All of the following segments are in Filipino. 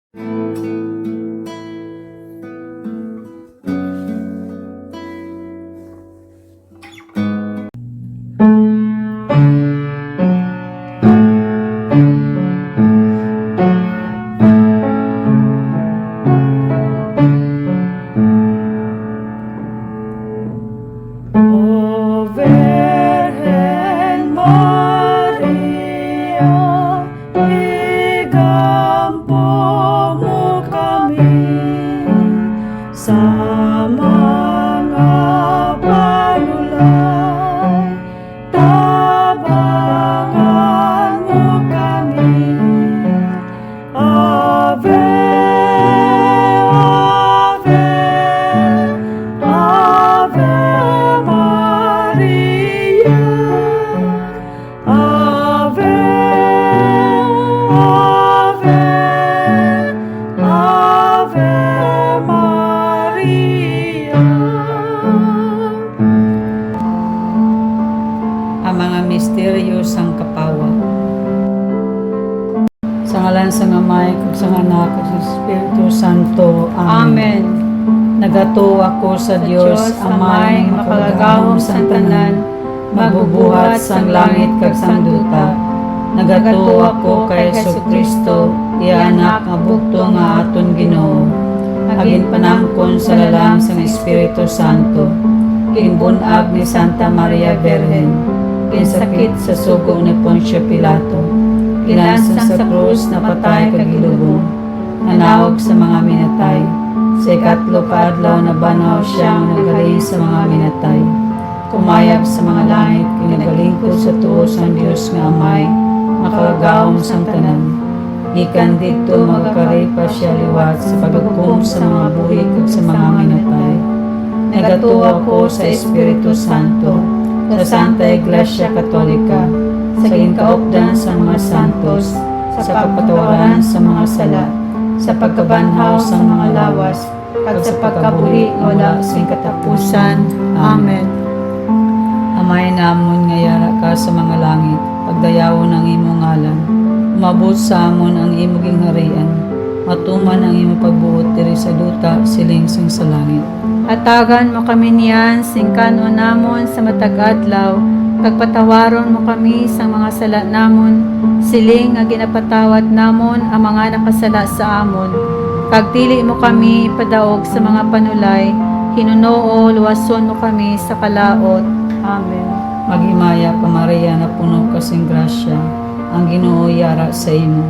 O Virgen Maria, igampo mo kami sa mga panulay, tabangan mo kami. Ave, Ave, Ave Maria, Ave, Ave, Ave Maria. Ang mga misteryosang kapawa. Sa ngalan sa Amay, kag sa Anak, kag sa Espiritu Santo. Amen. Nagato ako sa Dios, Amay, makagagahom sa tanan, magbubuhat sang langit kag sang duta. Nagato ako kay Jesucristo, ianak nga bugto nga aton Ginoo. Agin panangkon sa lalang sang Espiritu Santo. Kinbunag ni Santa Maria Virgen. Kinsakit sa sugo ni Poncio Pilato. Kinasang sa krus na patay kag ilubong. Nanawag sa mga minatay. Sa ikatlo ka adlaw na banaw siyang nagaling sa mga minatay. Kumayab sa mga langit, kinagalingkod sa tuos ang Diyos nga Amay, makagagahom sang tanan. Ikan dito magkari pa siya liwat sa paghukom sa mga buhi kag sa mga minatay. Nagatuwa ko sa Espiritu Santo, sa Santa Iglesia Katolika, sa ginkaupdan sa mga santos, sa kapatawaran sa mga sala, sa pagkabanhaw sa mga lawas, at sa pagkabuhi wala sing katapusan. Amen. Amay namon nga yara ka sa mga langit, pagdayawon ang imong ngalan, umabot sa amon ang imong harian, matuman ang imong pagbuot diri sa duta siling sing sa langit. Hatagan mo kami niyan sing kanon namon sa matag adlaw, pagpatawaron mo kami sa mga sala namon, siling nga ginapatawad namon ang mga nakasala sa amon. Kag dili mo kami ipadaog sa mga panulay, hinunoo luwason mo kami sa kalaot. Amen. Maghimaya ka Maria na puno ka sing grasya, ang Ginoo yara sa imo.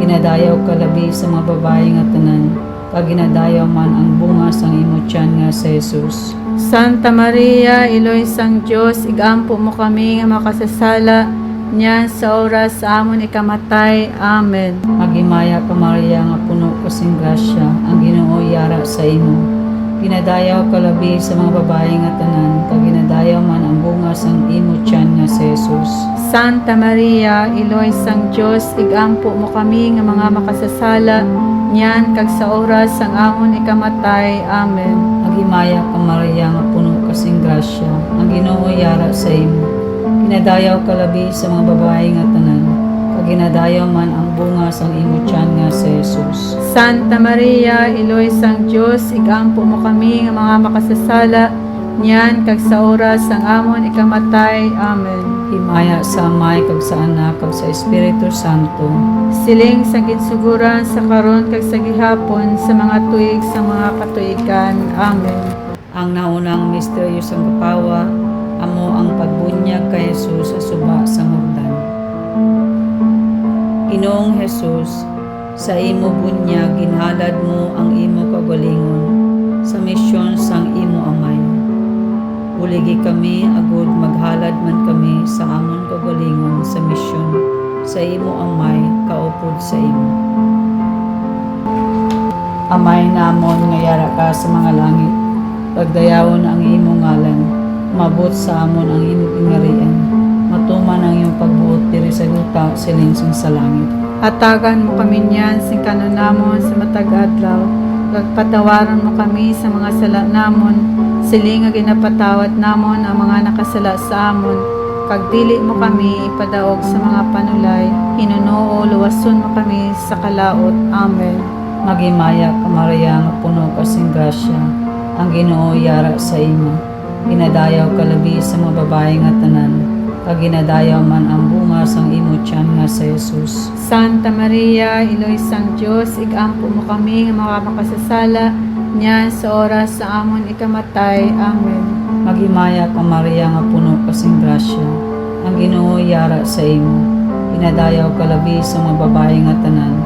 Ginadayaw ka labi sa mga babae nga tanan, kag ginadayaw man ang bunga sang imo tiyan nga sa Jesus. Santa Maria, Iloy sang Diyos, igampo mo kami nga makasasala, niyan sa oras sa amon ikamatay. Amen. Maghimaya ka Maria nga puno ka sing grasya, ang Ginoo yara sa imo. Ginadayaw ka labi sa mga babae nga tanan, kag ginadayaw man ang bunga sang imo tiyan nga sa Jesus. Santa Maria, Iloy sang Diyos, igampo mo kami nga mga makasasala, niyan kag sa oras sang amon ikamatay. Amen. Maghimaya ka Maria nga puno ka sing grasya, ang Ginoo yara sa imo. Ginadayaw ka labi sa mga babae nga tanan, kag ginadayaw man ang bunga sang imo tiyan nga sa Jesus. Santa Maria, Iloy sang Diyos, igampo mo kami nga mga makasasala, niyan kag sa oras sang amon ikamatay. Amen. Himaya sa Amay, kag sa Anak, kag sa Espiritu Santo. Siling sa ginsuguran sa karon kag sa gihapon sa mga tuig sa mga katuigan. Amen. Ang naunang misteryosang kapawa, amo ang pagbunyag kay Jesus sa suba sa Jordan. Ginoong Jesus, sa imo bunyag ginhalad mo ang imo kagalingon sa misyon sang imo Amay. Buligi kami agud maghalad man kami sa amon kagalingon sa misyon sa imo Amay kaupod sa imo. Amay namon nga yara ka sa mga langit, pagdayawon ang imong ngalan, mabot sa amon ang imong ingarian, matuman ang iyong pagbuot diri sa duta siling sing sa langit. Hatagan mo kami niyan sing kanon namon sa matag adlaw, kag patawaron mo kami sa mga sala namon, siling nga ginapatawad namon ang mga nakasala sa amon. Kag dili mo kami ipadaog sa mga panulay, hinunoo luwason mo kami sa kalaot. Amen. Magimaya ka Maria nga puno ka sing grasya, ang Ginoo yara sa imo. Ginadayaw ka labi sa mga babae nga tanan, kag ginadayaw man ang bunga sang imo tiyan nga sa Jesus. Santa Maria, Iloy sang Diyos, ikampo mo kami nga mga makasasala, niyan sa oras sa amon ikamatay. Amen. Magimaya ka Maria nga puno ka sing grasya, ang Ginoo yara sa imo. Ginadayaw ka labi sa mga babae nga tanan,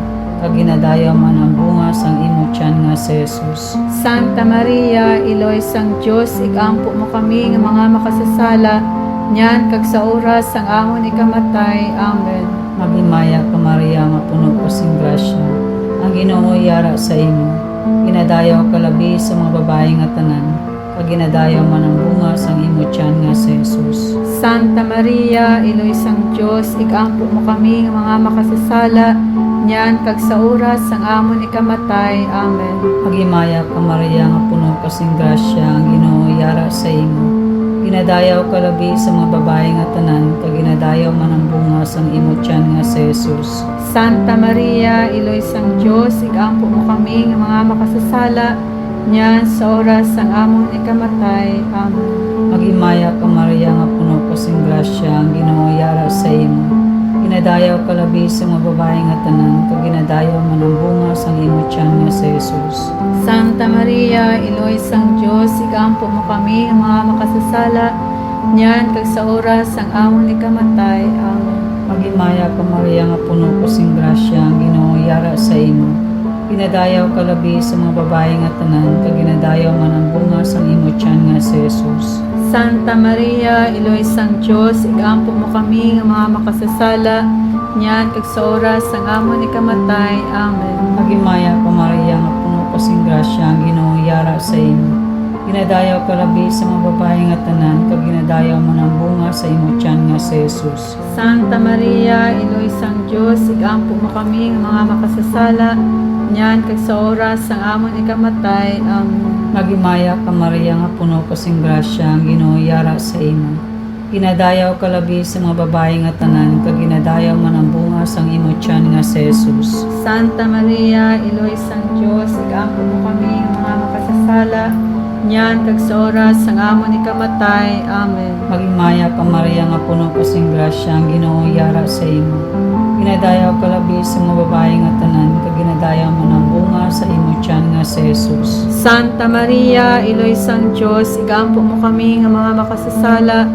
kag ginadayaw man ang bunga sang imo tiyan nga sa Jesus. Santa Maria, Iloy sang Diyos, ikampo mo kami nga mga makasasala, niyan kag sa oras sang amon ikamatay. Amen. Magimaya ka Maria nga puno ka sing grasya, ang Ginoo yara sa imo. Ginadayaw ka labi sa mga babae nga tanan, kag ginadayaw man ang bunga sang imo tiyan nga sa Jesus. Santa Maria, Iloy sang Diyos, ikampo mo kami nga mga makasasala, niyan kag sa oras sang amon ikamatay. Amen. Magimaya ka Maria nga puno ka sing grasya, ang Ginoo yara sa imo. Ginadayaw ka labi sa mga babae nga tanan, kag ginadayaw man ang bunga sang imo tiyan nga sa Jesus. Santa Maria, Iloy sang Diyos, ikampo mo kami nga mga makasasala, niyan sa oras sang amon ikamatay. Amen. Magimaya ka Maria nga puno ka sing grasya, ang Ginoo yara sa imo. Ginadayaw ka labi sa mga babae nga tanan, kag ginadayaw man ang bunga sang imo tiyan nga sa Jesus. Santa Maria, Iloy sang Diyos, ikampo mo kami nga mga makasasala, niyan kag sa oras sang amon ikamatay. Amen. Magimaya ka Maria nga puno ka sing grasya, ang Ginoo yara sa imo. Ginadayaw ka labi sa mga babae nga tanan, kag ginadayaw man ang bunga sang imo tiyan nga sa Jesus. Santa Maria, Iloy sang Diyos, ikampo mo kami nga mga makasasala, niyan kag sa oras sang amon ikamatay. Amen. Magimaya ka Maria nga puno ka sing grasya, ang Ginoo yara sa imo. Ginadayaw ka labi sa mga babae nga tanan, kag ginadayaw man ang bunga sa imo tiyan nga sa Jesus. Santa Maria, Iloy sang Diyos, ikampo mo kami nga mga makasasala, niyan kag sa oras sang amon ikamatay. Amen. Magimaya ka Maria nga puno ka sing grasya, ang Ginoo yara sa imo. Ginadayaw ka labi sa mga babae nga tanan, kag ginadayaw man ang bunga sang imo tiyan nga sa Jesus. Santa Maria, Iloy sang Diyos, ikampo mo kami nga mga makasasala, niyan kag sa oras sang amon ikamatay. Amen. Magimaya ka Maria nga puno ka sing grasya, ang Ginoo yara sa imo. Ginadayaw ka labi sa mga babae nga tanan, kag ginadayaw man ang bunga sa imo tiyan nga sa Jesus. Santa Maria, Iloy sang Diyos, ikampo mo kami nga mga makasasala,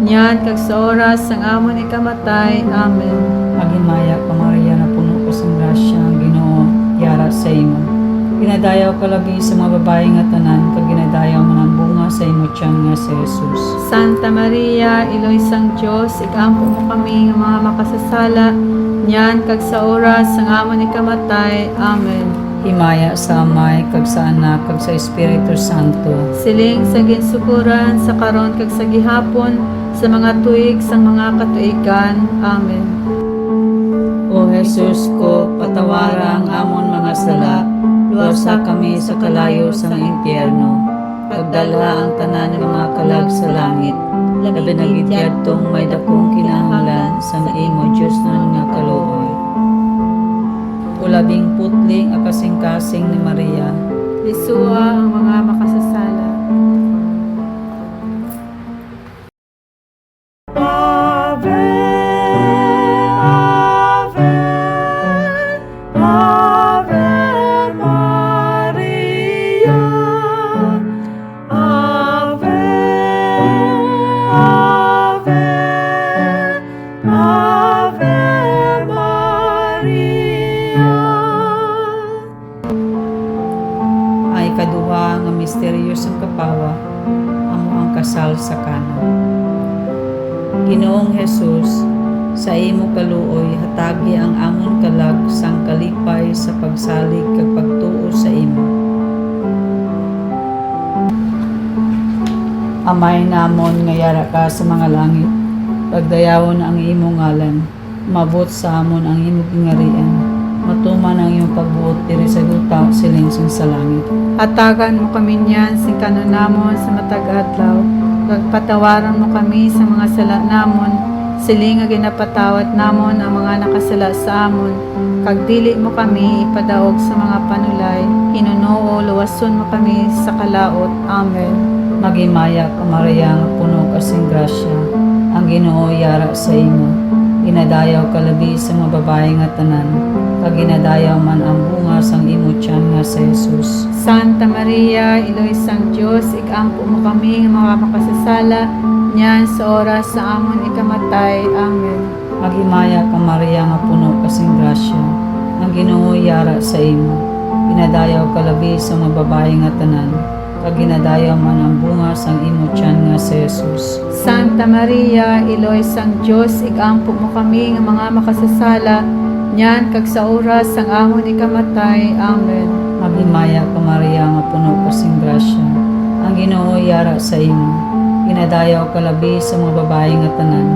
niyan kag sa oras sang amon ikamatay. Amen. Magimaya ka Maria nga puno ka sing grasya, ang Ginoo yara sa imo. Ginadayaw ka labi sa mga babae nga tanan, kag ginadayaw man ang bunga sa imo tiyan nga sa Jesus. Santa Maria, Iloy sang Diyos, ikampo mo kami nga mga makasasala, niyan kag sa oras sang amon ikamatay. Amen. Himaya sa Amay, kag sa Anak, kag sa Espiritu Santo. Siling sa ginsukuran, sa karon kag sa gihapon, sa mga tuig sang mga katuigan. Amen. O Jesus ko, patawara ang amon mga sala, luwasa kami sa kalayo sang impyerno. Pagdala ang tanan ng mga kalag sa langit, labi na gidyadtong may dakong kinahanglan sa imo Diyos na nga kaluoy. Ulabing putling akasing-kasing ni Maria, Lisua ang mga makasasala. Ave, Ave, Ave Maria. Ave, Ave, Ave Maria. Ay kaduha nga misteryosong kapawa, amo ang kasal sa Kana. Ginoong Jesus, sa imo kaluoy hatagi ang amon kalag sang kalipay sa pagsalig kag pagtuo sa imo. Amay namon nga yara ka sa mga langit, pagdayawon ang imo ngalan, mabot sa amon ang imo gingarian, matuman ang iyong pagbuot diri sa duta siling sa langit. Hatagan mo kami niyan sing kanunamon sa matag adlaw, kag patawaran mo kami sa mga sala namon, siling nga ginapatawat namon ang mga nakasala sa amon, kag dili mo kami ipadaog sa mga panulay, hinuno o luwason mo kami sa kalaot. Amen. Magimaya ka Maria nga puno kasing grasya, ang Ginoo yara sa imo. Ginadayaw ka labi sa mga babae nga tanan, kag ginadayaw man ang bunga sang imo tiyan nga sa Jesus. Santa Maria, Iloy sang Dios, ikampo mo kami nga mga makasasala, niyan sa oras sa amon ikamatay. Amen. Magimaya ka Maria nga puno kasing grasya, ang Ginoo yara sa imo. Ginadayaw ka labi sa mga babae nga tanan, kag ginadayaw man ang bunga sang imo tiyan nga sa Jesus. Santa Maria, Iloy sang Dios, ikampo mo kami nga mga makasasala, niyan kag sa oras sang amon ikamatay. Amen. Magimaya ka Maria nga puno kasing grasya, ang Ginoo yara sa imo. Ginadayaw ka labi sa mga babae nga tanan,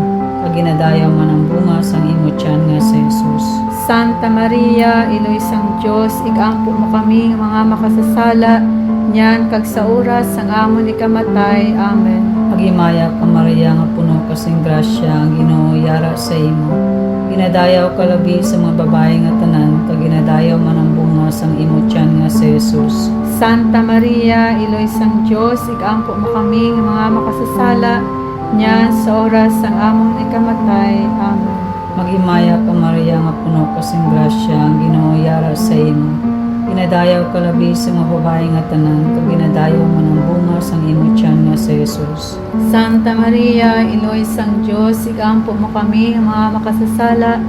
kag ginadayaw man ang bunga sang imo tiyan nga sa Jesus. Santa Maria, Iloy sang Dios, ikampo mo kami nga mga makasasala, niyan kag sa oras sang amon ikamatay. Amen. Magimaya ka Maria nga puno kasing grasya, ang Ginoo yara sa imo. Ginadayaw ka labi sa mga babae nga tanan, kag ginadayaw man ang bunga sang imo tiyan nga sa Jesus. Santa Maria, Iloy sang Dios, ikampo mo kami nga mga makasasala, niyan sa oras sang amon ikamatay. Amen. Magimaya ka Maria nga puno kasing grasya, ang Ginoo yara sa imo. Ginadayaw ka labi sa mga babae nga tanan, kag ginadayaw man ang bunga sang imo tiyan nga sa Jesus. Santa Maria, Iloy sang Dios, ikampo mo kami nga mga makasasala,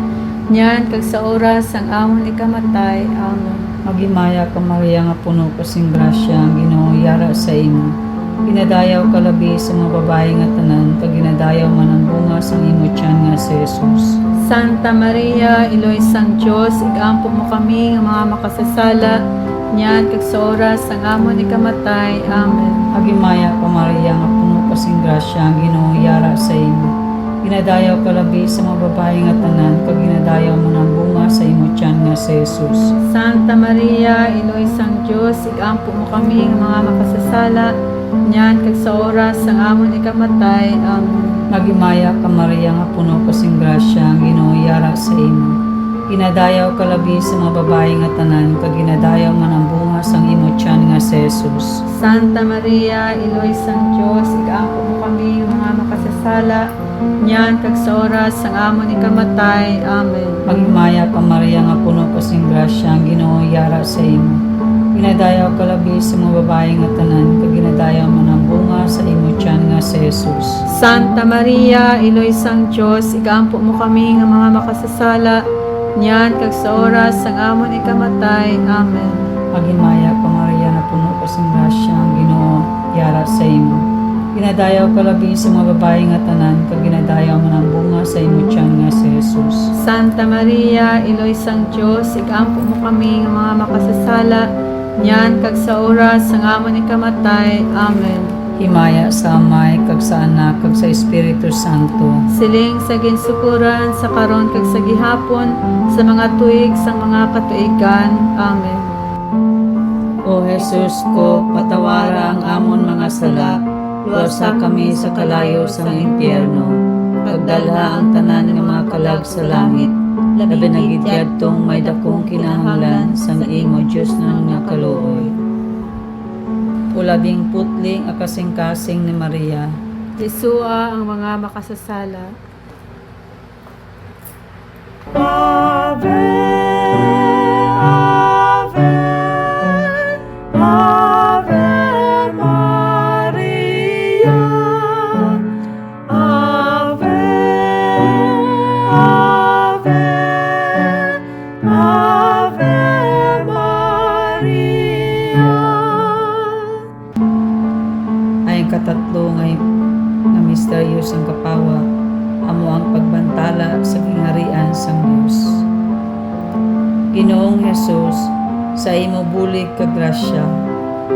niyan kag sa oras sang amon ikamatay. Amen. Magimaya ka Maria nga puno kasing grasya, ang Ginoo yara sa imo. Ginadayaw ka labi sa mga babae nga tanan, kag ginadayaw man ang bunga sang imo tiyan nga sa Jesus. Santa Maria, Iloy sang Dios, ikampo mo kami nga mga makasasala, niyan kag sa oras sang amon ikamatay. Amen. Magimaya ka Maria nga puno kasing grasya, ang Ginoo yara sa imo. Ginadayaw ka labi sa mga babae nga tanan, kag ginadayaw man ang bunga sa imo tiyan nga sa Jesus. Santa Maria, Iloy sang Dios, ikampo mo kami nga mga makasasala, niyan kag sa oras sang amon ikamatay. Amen. Magimaya ka Maria nga puno kasing grasya, ang Ginoo yara sa imo. Ginadayaw ka labi sa mga babae nga tanan, kag ginadayaw man ang bunga sang imo tiyan nga sa Jesus. Santa Maria, Iloy sang Dios, ikampo mo kami nga mga makasasala, niyan kag sa oras sang amon ikamatay. Amen. Magimaya ka Maria nga puno kasing grasya, ang Ginoo yara sa imo. Ginadayaw ka labi sa mga babae nga tanan, kag ginadayaw man ang bunga sa imo tiyan nga sa Jesus. Santa Maria, Iloy sang Dios, ikampo mo kami nga mga makasasala, niyan kag sa oras sang amon ikamatay. Amen. Magimaya ka Maria nga puno kasing grasya, ang Ginoo yara sa imo. Ginadayaw ka labi sa mga babae nga tanan, kag ginadayaw man ang bunga sa imo tiyan nga sa Jesus. Santa Maria, Iloy sang Dios, ikampo mo kami nga mga makasasala, niyan kag sa oras sang amon ikamatay. Amen. Himaya sa Amay, kag sa Anak, kag sa Espiritu Santo. Siling sa ginsukuran, sa karon kag sa gihapon, sa mga tuig sang mga katuigan. Amen. O Jesus ko, patawara ang amon mga sala, luwasa kami sa kalayo sa impyerno, pagdalha ang tanan ng mga kalag sa langit, labi na gidyadtong may dakong kinahanglan sang imo Dios nang nga kaluoy. Ulabing putling a kasing-kasing ni Maria, Isua ang mga makasasala. Ave, Ave, Ave Maria, Ave, Ave, Ave Maria. Ay ang katatlo nga misteryos ang kapawa, amo ang pagbantala sa gingharian sang Dios. Ginoong Jesus, sa imo bulig ka grasya,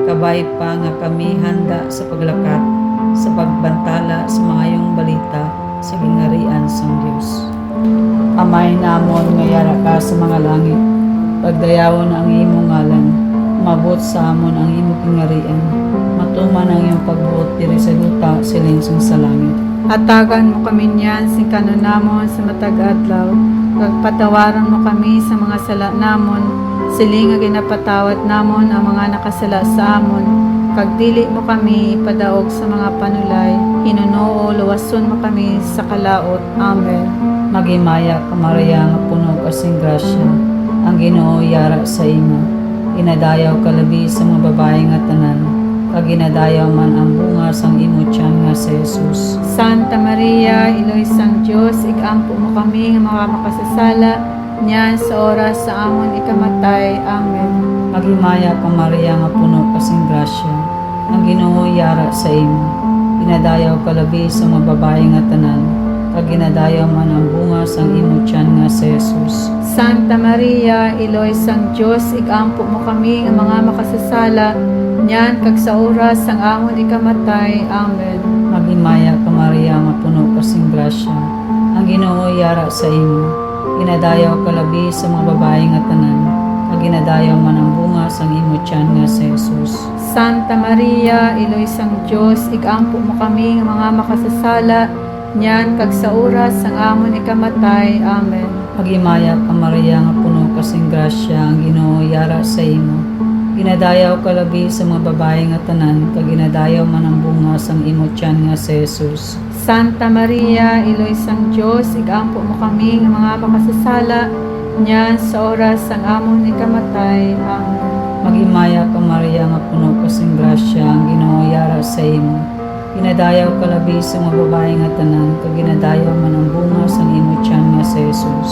kabay pa nga kami handa sa paglakat, sa pagbantala sa mga iyong balita sa gingharian sang Dios. Amay namon nga yara ka sa mga langit, pagdayawon ang imo ngalan, mabot sa amon ang imo gingharian, matuman ang iyong pagbuot diri sa duta siling sa langit. Hatagan mo kami niyan sing kanunamon sa matag adlaw. Pagpatawaran mo kami sa mga sala namon, siling nga ginapatawat namon ang mga nakasala sa amon. Kag dili mo kami ipadaog sa mga panulay, hinunoo luwason mo kami sa kalaot. Amen. Magimaya ka Maria nga puno kasing grasya, ang Ginoo yara sa imo. Inadayaw ka labi sa mga babae nga tanan, kag ginadayaw man ang bunga sang imo tiyan nga si Jesus. Santa Maria, Iloy sang Diyos, igampo mo kami nga mga makasasala, niyan sa oras sa amon ikamatay. Amen. Magimaya ka Maria nga puno kasing grasya, ang Ginoo yara sa imo. Inadayaw ka labi sa mga babae nga tanan, kag ginadayaw man ang bunga sang imo tiyan nga si Jesus. Santa Maria, Iloy sang Diyos, igampo mo kami nga mga makasasala, niyan kag sa oras sang amon ikamatay. Amen. Magimaya ka Maria nga puno kasing grasya, ang Ginoo yara sa imo. Inadayaw ka labi sa mga babae nga tanan, kag ginadayaw man ang bunga sang imo tiyan nga si Jesus. Santa Maria, Iloy sang Diyos, igampo mo kami nga mga makasasala, niyan kag sa oras sang amon ikamatay. Amen. Magimaya ka Maria nga puno kasing grasya, ang Ginoo yara sa imo. Ginadayaw ka labi sa mga babae nga tanan, kag ginadayaw man ang bunga sang imo tiyan nga si Jesus. Santa Maria, Iloy sang Diyos, igampo mo kami nga mga makasasala, niyan sa oras sang amon ikamatay. Amen. Magimaya ka Maria nga puno kasing grasya, ang Ginoo yara sa imo. Ginadayaw ka labi sa mga babae nga tanan, kag ginadayaw man ang bunga sang imo tiyan nga si Jesus.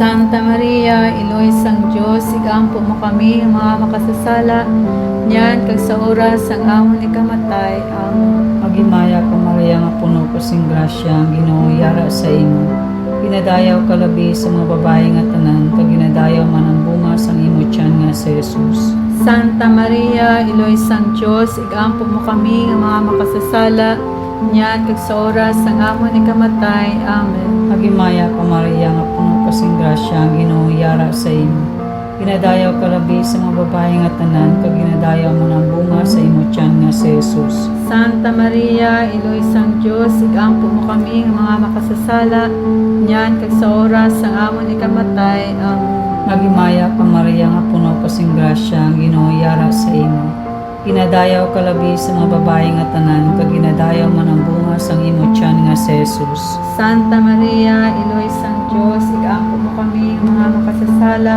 Santa Maria, Iloy sang Diyos, igampo mo kami nga mga makasasala, niyan kag sa oras sang amon ikamatay. Amen. Magimaya ka Maria nga puno kasing grasya, ang Ginoo yara sa imo. Ginadayaw ka labi sa mga babae nga tanan, kag ginadayaw man ang bunga sang imo tiyan nga si Jesus. Santa Maria, Iloy sang Diyos, igampo mo kami nga mga makasasala, niyan kag sa oras sang amon ikamatay. Amen. Magimaya ka Maria nga puno kasing grasya, ang Ginoo yara sa imo. Ginadayaw ka labi sa mga babae nga tanan, kag ginadayaw man ang bunga sa imo tiyan nga si Jesus. Santa Maria, Iloy sang Diyos, igampo mo kami nga mga makasasala, niyan kag sa oras sang amon ikamatay. Amen. Magimaya ka Maria nga puno kasing grasya, ang Ginoo yara sa imo. Ginadayaw ka labi sa mga babae nga tanan, kag ginadayaw man ang bunga sang imo tiyan nga si Jesus. Santa Maria, Iloy sang Diyos, igampo mo kami nga mga makasasala,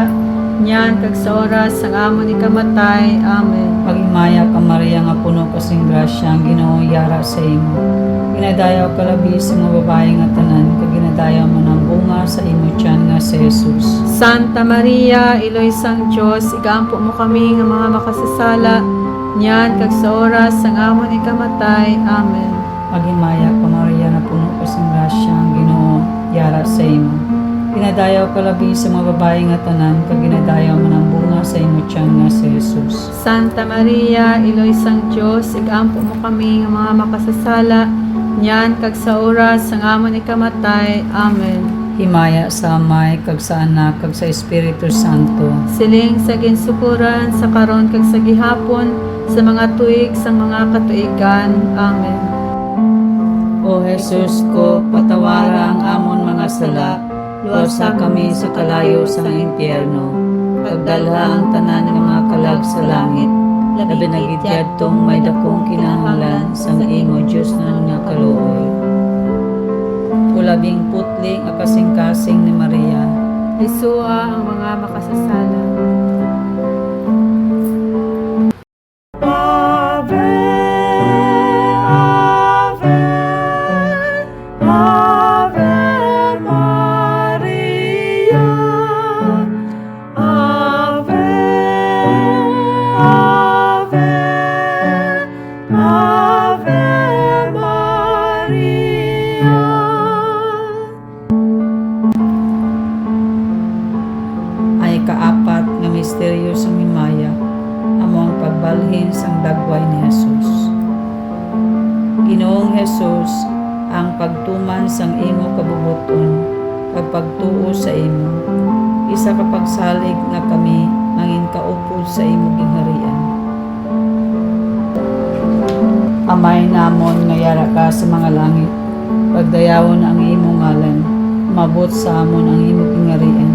niyan kag sa oras sang amon ikamatay. Amen. Magimaya ka Maria nga puno kasing grasya, ang Ginoo yara sa imo. Ginadayaw ka labi sa mga babae nga tanan, kag ginadayaw man ang bunga sa imo tiyan nga si Jesus. Santa Maria, Iloy sang Diyos, igampo mo kami nga mga makasasala, niyan kag sa oras sang amon ikamatay. Amen. Magimaya ka Maria nga puno kasing grasya, ang Ginoo yara sa imo. Ginadayaw ka labi sa mga babae nga tanan, kag ginadayaw man ang bunga sa imo tiyan nga si Jesus. Santa Maria, Iloy sang Diyos, igampo mo kami nga mga makasasala, niyan kag sa oras sang amon ikamatay. Amen. Himaya sa Amay, kag sa Anak, kag sa Espiritu Santo. Siling sa ginsukuran, sa karon kag sa gihapon, sa mga tuig sang mga katuigan. Amen. O Jesus ko, patawara ang amon mga sala, luwasa kami sa kalayo sang impyerno. Pagdalha ang tanan ng mga kalag sa langit, labi na gidyad tong may dakong kinahanglan sang imo Diyos na nga kaluoy. Ulabing putling a kasing-kasing ni Maria, Isua ang mga makasasala. Ave, Ave, Ave Maria, Ave, Ave, Ave Maria. Ay kaapat nga misteryo sa himaya, amo ang pagbalhin sang dagway ni Jesus. Ginoong Jesus, ang pagtuman sang imo kabubuton, kag pagtuo sa imo, isa ka pagsalig nga kami mangin kaupod sa imo gingharian. Amay namon nga yara ka sa mga langit, pagdayawon ang imong ngalan, mabot sa amon ang imong ingarian,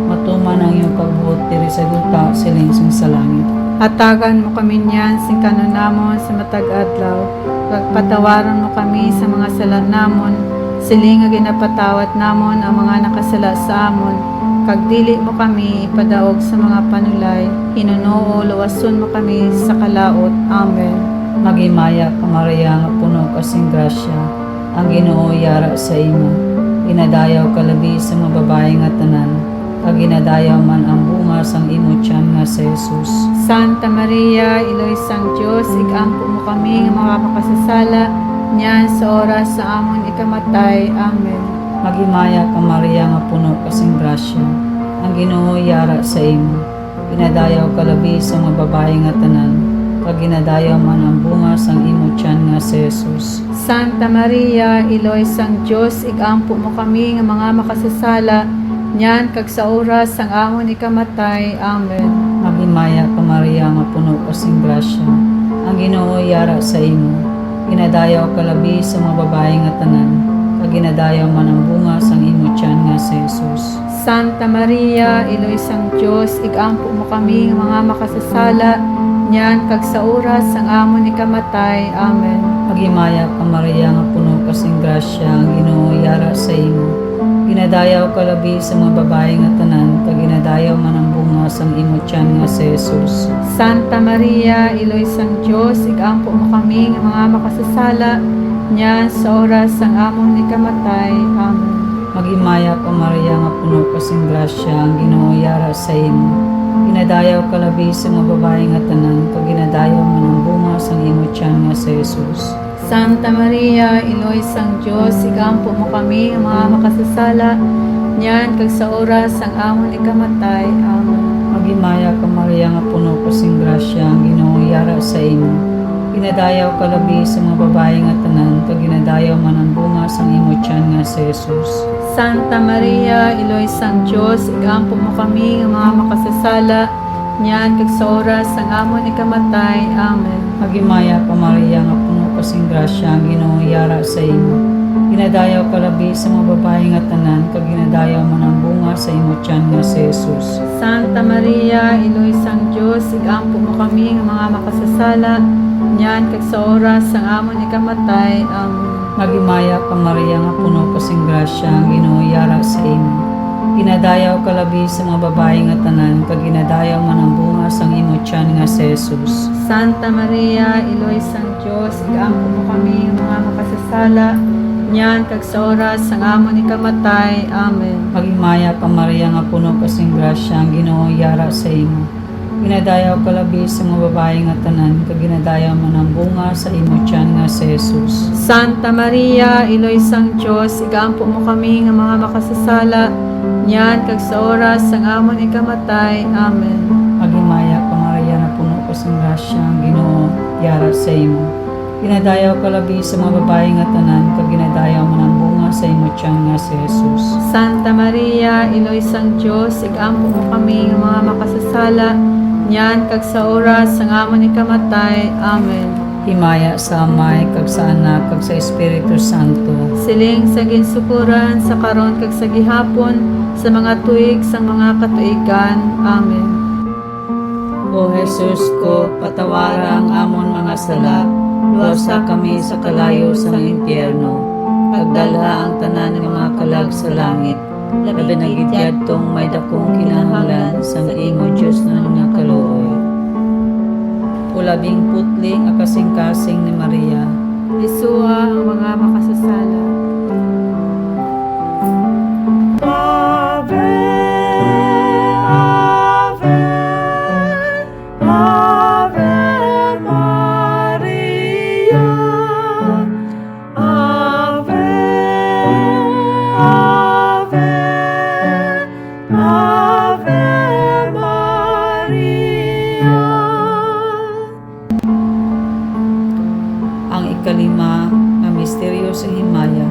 matuman ang iyong pagbuot diri sa duta siling sa langit. Hatagan mo kami niyan sing kanunamon sa matag adlaw. Pagpatawaran mo kami sa mga sala namon, siling nga ginapatawat namon ang mga nakasala sa amon. Kag dili mo kami ipadaog sa mga panulay, hinunoo luwason mo kami sa kalaot. Amen. Magimaya ka Maria nga puno kasing grasya, ang Ginoo yara sa imo. Inadayaw ka labi sa mga babae nga tanan, kag ginadayaw man ang bunga sang imo tiyan nga sa Jesus. Santa Maria, Iloysang Diyos, igampo mo kami nga mga makasasala, niyan sa oras sa amon ikamatay. Amen. Magimaya ka Maria nga puno kasing grasya, ang Ginoo yara sa imo. Inadayaw ka labi sa mga babae nga tanan, kag ginadayaw man ang bunga sang imo tiyan nga sa Jesus. Santa Maria, Iloysang Diyos, igampo mo kami nga mga makasasala, niyan kag sa oras sang amon ikamatay. Amen. Magimaya ka Maria nga puno kasing grasya, ang Ginoo yara sa imo. Ginadayaw ka labi sa mga babae nga tanan, kag ginadayaw man ang bunga sang imo tiyan nga sa Jesus. Santa Maria, Iloysang Diyos, igampo mo kami nga mga makasasala, niyan kag sa oras sang amon ikamatay. Amen. Magimaya ka Maria nga puno kasing grasya, ang Ginoo yara sa imo. Ginadayaw ka labi sa mga babae nga tanan, kag ginadayaw man ang bunga sang imo tiyan nga sa Jesus. Santa Maria, Iloysang Diyos, igampo mo kami nga mga makasasala, niyan sa oras sang amon ikamatay. Amen. Magimaya ka Maria nga puno kasing grasya, ang Ginoo yara sa imo. Ginadayaw ka labi sa mga babae nga tanan, kag ginadayaw man ang bunga sang imo tiyan nga sa Jesus. Santa Maria, Iloysang Diyos, igampo mo kami nga mga makasasala, niyan kag sa oras sang amon ikamatay. Amen. Magimaya ka Maria nga puno kasing grasya, ang Ginoo yara sa imo. Ginadayaw ka labi sa mga babae nga tanan, kag ginadayaw man ang bunga sang imo tiyan nga sa Jesus. Santa Maria, Iloysang Diyos, igampo mo kami nga mga makasasala, niyan kag sa oras sang amon ikamatay. Amen. Magimaya ka Maria nga puno kasing grasya, ang Ginoo yara sa imo. Ginadayaw ka labi sa mga babae nga tanan, kag ginadayaw man ang bunga sa imo tiyan nga sa Jesus. Santa Maria, Iloysang Diyos, igampo mo kami nga mga makasasala, niyan kag sa oras sang amon ikamatay. Amen. Magimaya ka Maria nga puno kasing grasya, ang Ginoo yara sa imo. Ginadayaw ka labi sa mga babae nga tanan, kag ginadayaw man ang bunga sang imo tiyan nga sa Jesus. Santa Maria, Iloysang Diyos, igampo mo kami nga mga makasasala, niyan kag sa oras sang amon ikamatay. Amen. Magimaya ka Maria nga puno kasing grasya, ang Ginoo yara sa imo. Ginadayaw ka labi sa mga babae nga tanan, kag ginadayaw man ang bunga sa imo tiyan nga sa Jesus. Santa Maria, Iloysang Diyos, igampo mo kami nga mga makasasala, niyan kag sa oras sang amon ikamatay. Amen. Magimaya ka Maria nga puno kasing grasya, ang Ginoo yara sa imo. Ginadayaw ka labi sa mga babae nga tanan, kag ginadayaw man ang bunga sa imo tiyan nga sa Jesus. Santa Maria, Iloysang Diyos, igampo mo kami nga mga makasasala, niyan kag sa oras sang amon ikamatay. Amen. Himaya sa Amay, kag sa Anak, kag sa Espiritu Santo. Siling sa ginsukuran, sa karon kag sa gihapon, sa mga tuig sang mga katuigan. Amen. O Jesus ko, patawara ang amon mga sala, luwasa kami sa kalayo sang impyerno. Pagdala ang tanan ng mga kalag sa langit, labi na gidyad tong may dakong kinahanglan sang imo Diyos na nga kaluoy. Ulabing putling a kasing-kasing ni Maria, Isua ang mga makasasala. Ave, Ave, Ave Maria, Ave, Ave, Ave Maria. Ang ikalima nga misteryo sa himaya,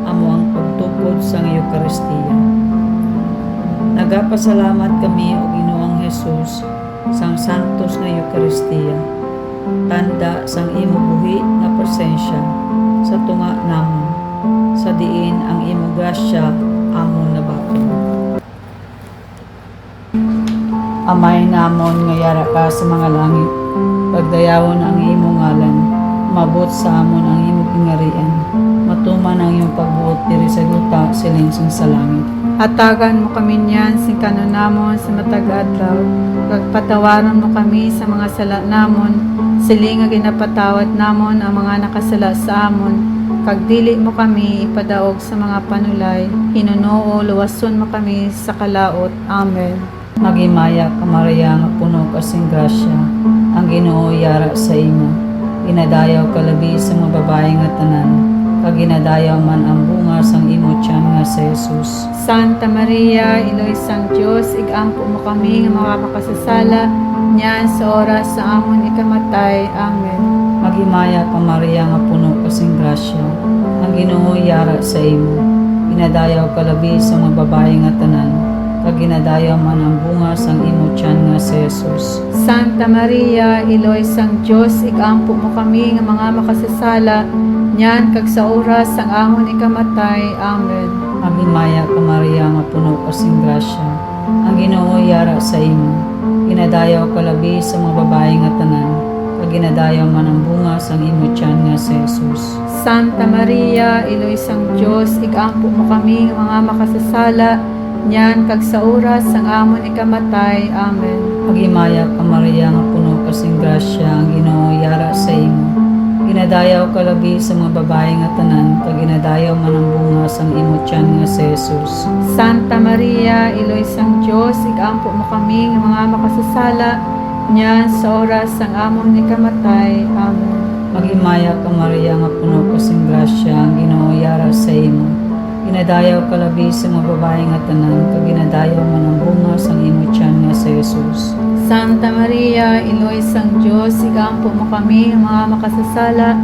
amo ang pagtukod sa Eucharistia. Nagapasalamat kami o Ginoong Jesus sang santos nga Eucharistia, tanda sang imo buhi nga presensya sa tunga namon. sa diin ang imo grasya amon nabakod. Amay namon nga yara ka sa mga langit, pagdayawon ang imo ngalan, mabot sa amon ang imo gingarian, matuman ang iyong pagbuot diri sa yuta siling sa langit. Hatagan mo kami niyan sing kanunamon sa matag adlaw, pagpatawaron mo kami sa mga sala namon, siling nga ginapatawad namon ang mga nakasala sa amon, kag dili mo kami ipadaog sa mga panulay, hinunoo luwason mo kami sa kalaot. Amen. Magimaya ka Maria nga puno kasing grasya, ang Ginoo yara sa imo. Ginadayaw ka labi sa mga babae nga tanan, kag ginadayaw man ang bunga sang imo tiyan nga sa Jesus. Santa Maria, Iloy sang Dios, igampo mo kami nga mga makasasala, niyan sa oras sa amon ikamatay. Amen. Magimaya ka Maria nga puno kasing grasya, ang Ginoo yara sa imo. Ginadayaw ka labi sa mga babae nga tanan, kag ginadayaw man ang bunga sang imo tiyan nga sa Jesus. Santa Maria, Iloy sang Dios, igampo mo kami nga mga makasasala, niyan kag sa oras sang amon ikamatay. Amen. Magimaya ka Maria nga puno kasing grasya, ang Ginoo yara sa imo. Ginadayaw ka labi sa mga babae nga tanan, kag ginadayaw man ang bunga sang imo tiyan nga sa Jesus. Santa Maria, Iloy sang Dios, igampo mo kami nga mga makasasala, niyan kag sa oras sang amon ikamatay. Amen. Magimaya ka Maria nga puno kasing grasya, ang Ginoo yara sa imo. Ginadayaw ka labi sa mga babae nga tanan, kag ginadayaw man ang bunga sang imo tiyan nga sa Jesus. Santa Maria, Iloy sang Dios, igampo mo kami nga mga makasasala, niyan sa oras sang amon ikamatay. Amen. Magimaya ka Maria nga puno kasing grasya, ang Ginoo yara sa imo. Ginadayaw ka labi sa mga babae nga tanan, kag ginadayaw man ang bunga sang imo tiyan nga sa Jesus. Santa Maria, Iloy sang Dios, igampo mo kami nga mga makasasala,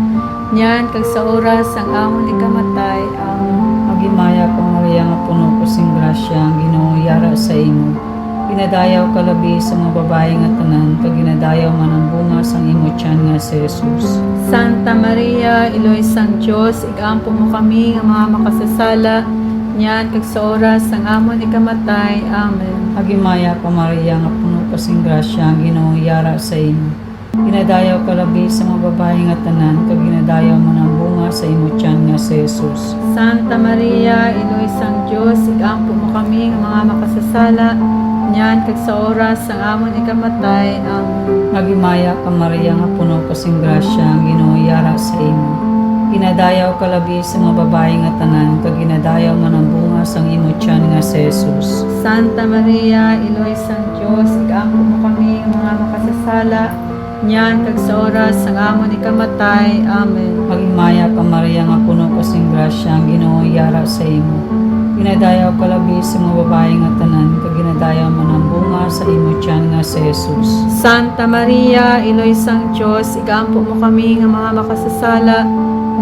niyan kag sa oras sang amon ikamatay. Amen. Magimaya ka Maria nga puno kasing grasya, ang Ginoo yara sa imo. Ginadayaw ka labi sa mga babae nga tanan, kag ginadayaw man ang bunga sang imo tiyan nga sa Jesus. Santa Maria, Iloy sang Dios, igampo mo kami nga mga makasasala, niyan kag sa oras sang amon ikamatay. Amen. Magimaya ka Maria nga puno kasing grasya, ang Ginoo yara sa imo. Ginadayaw ka labi sa mga babae nga tanan, kag ginadayaw man ang bunga sa imo tiyan nga sa Jesus. Santa Maria, Iloy sang Dios, igampo mo kami nga mga makasasala, niyan kag sa oras sang amon ikamatay. Amen. Magimaya ka Maria nga puno kasing grasya, ang Ginoo yara sa imo. Ginadayaw ka labi sa mga babae nga tanan, kag ginadayaw man ang bunga sang imo tiyan nga sa Jesus. Santa Maria, Iloy sang Dios, igampo mo kami nga mga makasasala, niyan kag sa oras sang amon ikamatay. Amen. Magimaya ka Maria nga puno kasing grasya, ang Ginoo yara sa imo. Ginadayaw ka labi sa mga babae nga tanan, kag ginadayaw man ang bunga sa imo tiyan nga sa Jesus. Santa Maria, Iloy sang Dios, igampo mo kami nga mga makasasala,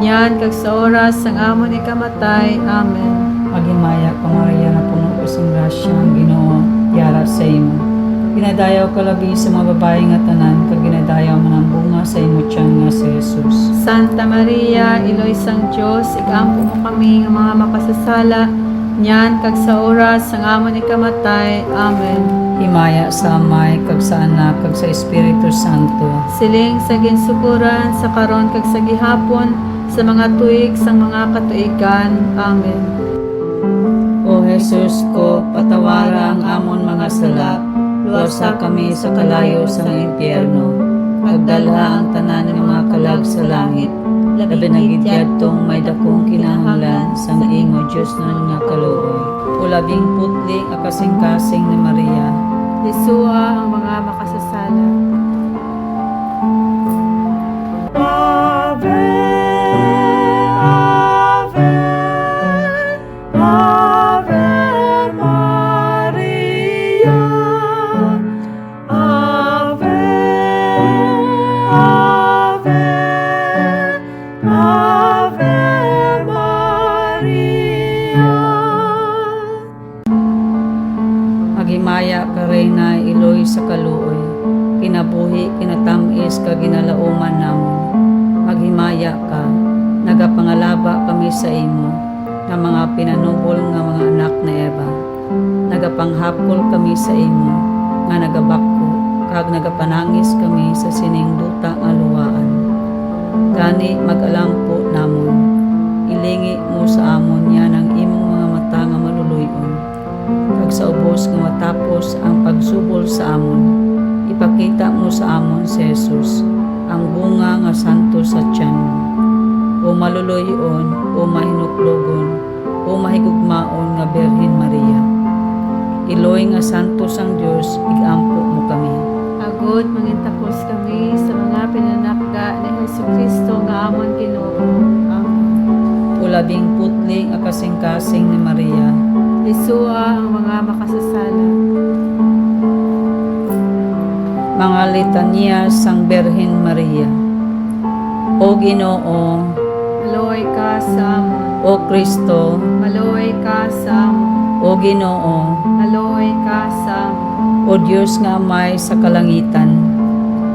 niyan kag sa oras sang amon ikamatay. Amen. Magimaya ka Maria nga puno kasing grasya, ang Ginoo yara sa imo. Ginadayaw ka labi sa mga babae nga tanan, kag ginadayaw man ang bunga sa imo tiyan nga sa Jesus. Santa Maria, Iloy sang Dios, igampo mo kami nga mga makasasala, niyan kag sa oras sang amon ikamatay. Amen. Himaya sa Amay, kag sa Anak, kag sa Espiritu Santo. Siling sa ginsukuran, sa karon kag sa gihapon, sa mga tuig sang mga katuigan. Amen. O Jesus ko, patawara ang amon mga sala, luwasa kami sa kalayo sa impyerno. Pagdala ang tanan ng mga kalag sa langit, labi na gidyadtong may dakong kinahanglan sa imo Dios na kaluoy. O labing putli a kasing-kasing ni Maria, Lisua ang mga makasasala. Ave, Ave, Ave Maria, Ave, Ave, Ave Maria. Magimaya ka Reyna, iloy sa kaluoy, kinabuhi, kinatamis ka ginalauman namon. Maghimaya ka, nagapangalaba kami sa imo, nga mga pinanubol nga mga anak na Eva. Nagapanghapol kami sa imo, nga nagabako, kag nagapanangis kami sa sining duta nga luwaan. Gani mag-alampo namon, ilingi mo sa amon yan ang imong mga mata nga maluluyon. Kag sa ubos nga matapos ang pagsubol sa amon, ipakita mo sa amon si Jesus, ang bunga nga santo sa tiyan mo. O maluluyon, o mahinuklogon, o mahigugmaon nga Birhen Maria. Iloy nga santo sang Dios, igampo mo kami. Agod mangintapos kami sa mga pinanakda ni Jesucristo nga amon Ginoo. Amen. Ulabing putli nga kasing-kasing ni Maria. Isua ang mga makasasala. Mga litanya sang Birhen Maria. O Ginoo, Maluoy ka sa amon. o Kristo, Maluoy ka sa amon. o Ginoo, Maluoy ka sa amon. o Diyos nga Amay sa kalangitan,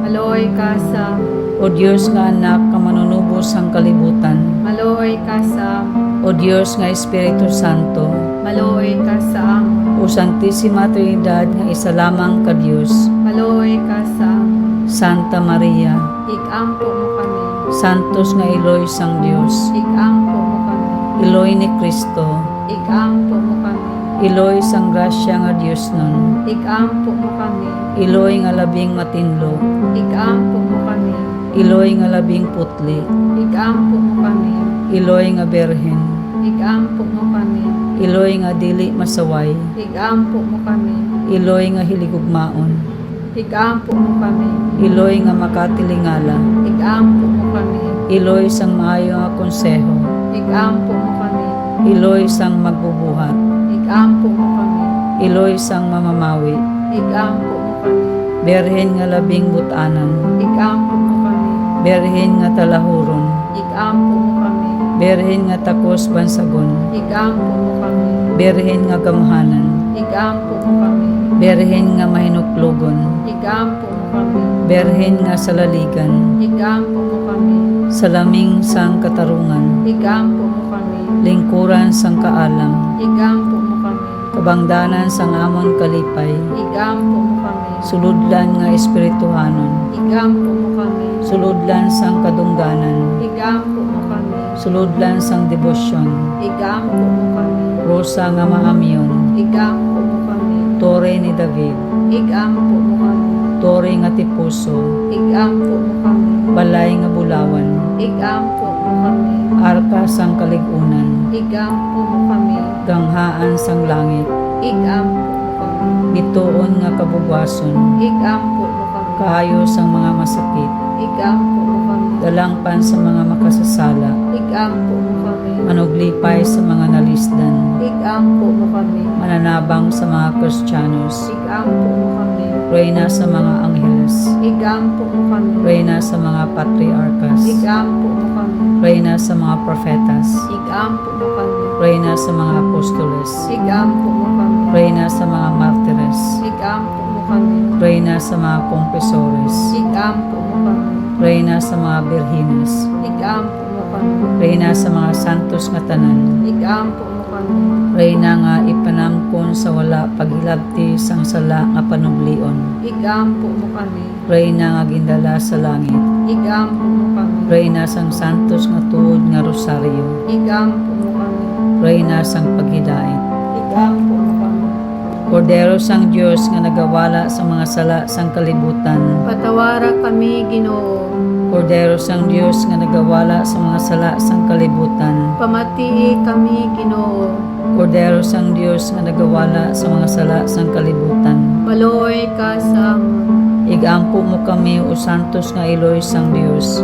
Maluoy ka sa amon. o Diyos nga Anak nga manunubos sang kalibutan, Maluoy ka sa amon. o Diyos nga Espiritu Santo, Maluoy ka sa amon. o Santisima Trinidad nga isa lamang ka Diyos, Maluoy ka sa amon. Santa Maria, Igampo mo kami. Santos nga Iloy sang Diyos, Igampo mo kami. Iloy ni Kristo, Igampo mo kami. Iloy sang grasya nga Diyos nun, Igampo mo kami. Iloy nga labing matinlo, Igampo mo kami. Iloy nga labing putli, Igampo mo kami. Iloy nga Birhen, Igampo mo kami. Iloy nga dili masaway, Igampo mo kami. Iloy nga hiligugmaon, Igampo mo kami. Iloy nga makatilingala, Igampo mo kami. Iloy sang maayo nga konseho, Igampo mo kami. Iloy sang magbubuhat, Igampo mo kami. Iloy sang mamamawi, Igampo mo kami. Birhen nga labing butanan, Igampo mo kami. Birhen nga talahuron, Igampo mo kami. Birhen nga takos bansagon, Igampo mo kami. Birhen nga gamhanan, Igampo mo kami. Birhen nga mahinuklogon, Igampo mo kami. Birhen nga salaligan, Igampo mo kami. salaming sang katarungan, Igampo mo kami. lingkuran sang kaalam, Igampo mo kami. kabangdanan sang amon kalipay, Igampo mo kami. suludlan nga espirituhanon, Igampo mo kami. suludlan sang kadungganan, Igampo mo kami. suludlan sang debosyon, Igampo mo kami. rosa nga maamyon, Igampo mo kami. tore ni David, Igampo mo kami. tore nga tipuso, Igampo mo kami. balay nga bulawan, Igampo mo kami. arka sang kaligunan, Igampo mo kami. ganghaan sang langit, Igampo mo kami. bituon nga kabugwason, Igampo mo kami. kaayo sang mga masakit, Igampo mo kami. dalangpan sa mga makasasala, Igampo mo kami. manuglipay sa mga nalisdan, Igampo mo kami. mananabang sa mga Kristiyanos, Igampo mo kami. reyna sa mga angheles, Igampo mo kami. reyna sa mga patriarkas, Igampo mo kami. reyna sa mga profetas, Igampo mo kami. reyna sa mga apostoles, Igampo mo kami. reyna sa mga martires, Igampo mo kami. reyna sa mga kompesores, Igampo mo kami. reyna sa mga birhines, Igampo mo kami. reyna sa mga santos nga tanan, Igampo mo kami. reyna nga ipanamkon sa wala paghilabti sang sala nga panublion, Igampo mo kami. reyna nga gindala sa langit, Igampo mo kami. reyna sang santos nga tuod nga rosaryo, Igampo mo kami. reyna sang paghidait, Igampo mo kami. Kordero sang Dios nga nagawala sa mga sala sang kalibutan, Patawara kami, Ginoo. Kordero sang Dios nga nagawala sa mga sala sang kalibutan, Pamatii kami, Ginoo. Kordero sang Dios nga nagawala sa mga sala sang kalibutan, Maluoy ka sa amon. igampo mo kami o santos nga Iloy sang Dios.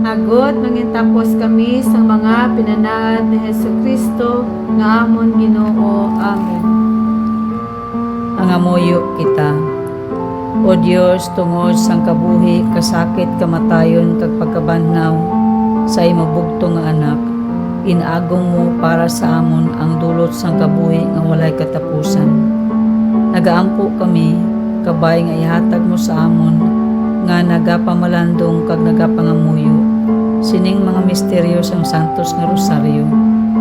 Hagot mangintapos kami sa mga pinanaad ni Jesucristo nga amon Ginoo. Amen. Ang amuyo kita. O Dios, tungod sang kabuhi, kasakit, kamatayon, kag pagkabanhaw sa imo bugtong nga anak, inagong mo para sa amon ang dulot sang kabuhi nga walay katapusan. Nagaampo kami, kabay nga ihatag mo sa amon, nga nagapamalandong kag nagapangamuyo, sining mga misteryo sang santos nga rosaryo,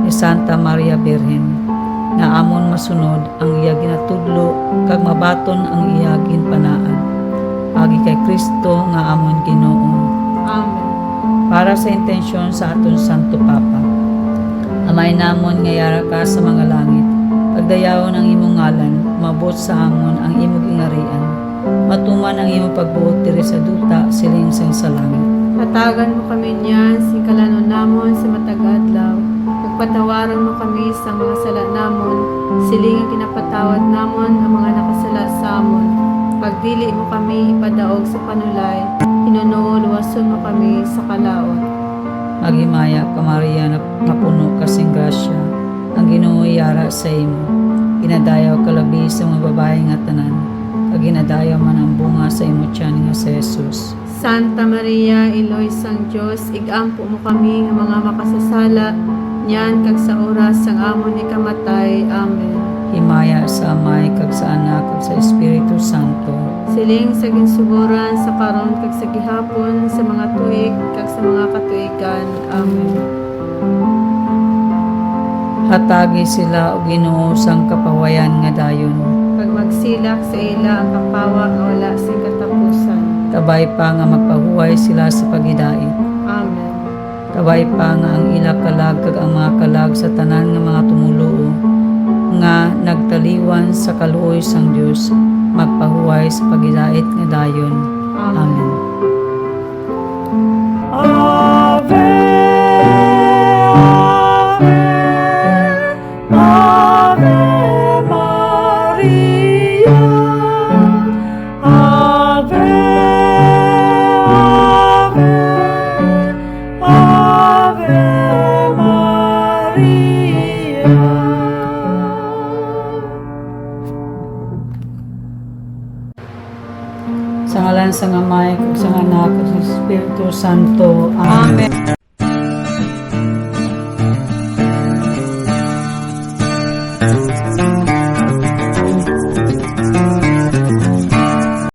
ni Santa Maria Birhen, nga amon masunod ang iya ginatudlo kag mabaton ang iya ginpanaan. Agi kay Kristo nga amon Ginoo. Amen. Para sa intensyon sa aton Santo Papa. Amay namon nga yara ka sa mga langit, pagdayawon ang imong ngalan, mabot sa amon ang imong ingarian. Matuman ang imong pagbuot diri sa duta, siling sang sa langit. Hatagan mo kami niyan, singkalanon namon sa matag adlaw. Pagpatawaran mo kami sa mga sala namon, siling ang kinapatawad namon ang mga nakasala sa amon. Pagdili mo kami ipadaog sa panulay, hinuno luwason mo kami sa kalaot. Magimaya ka Maria na mapuno kasing grasya, ang Ginoo yara sa imo. Ginadayaw ka labi sa mga babae nga tanan, kag ginadayaw man ang bunga sa imo tiyan nga si Jesus. Santa Maria, Iloy sang Dios, igampo mo kami nga mga makasasala, niyan kag sa oras sang amon ikamatay. Amen. Himaya sa Amay kag sa Anak kag sa Espiritu Santo. Siling sa ginsuburan sa karon kag sa gihapon sa mga tuig kag sa mga katuigan. Amen. Hatagi sila og Ginoo sang kapawayan nga dayon. Pag magsilak sa ila ang kapawa nga wala sing katapusan. Kabay pa nga magpahuway sila sa pagidait. Amen. Kabay pa nga ang ila kalag kag ang mga kalag sa tanan nga mga tumuluo nga nagtaliwan sa kaluoy sang Dios, magpahuway sa pagidait nga dayon. Amen. Ave, Ave, Ave Maria, Ave, Ave, Ave Maria. Sa ngalan sa Amay, kag sa Anak, kag sa Espiritu Santo. Amen.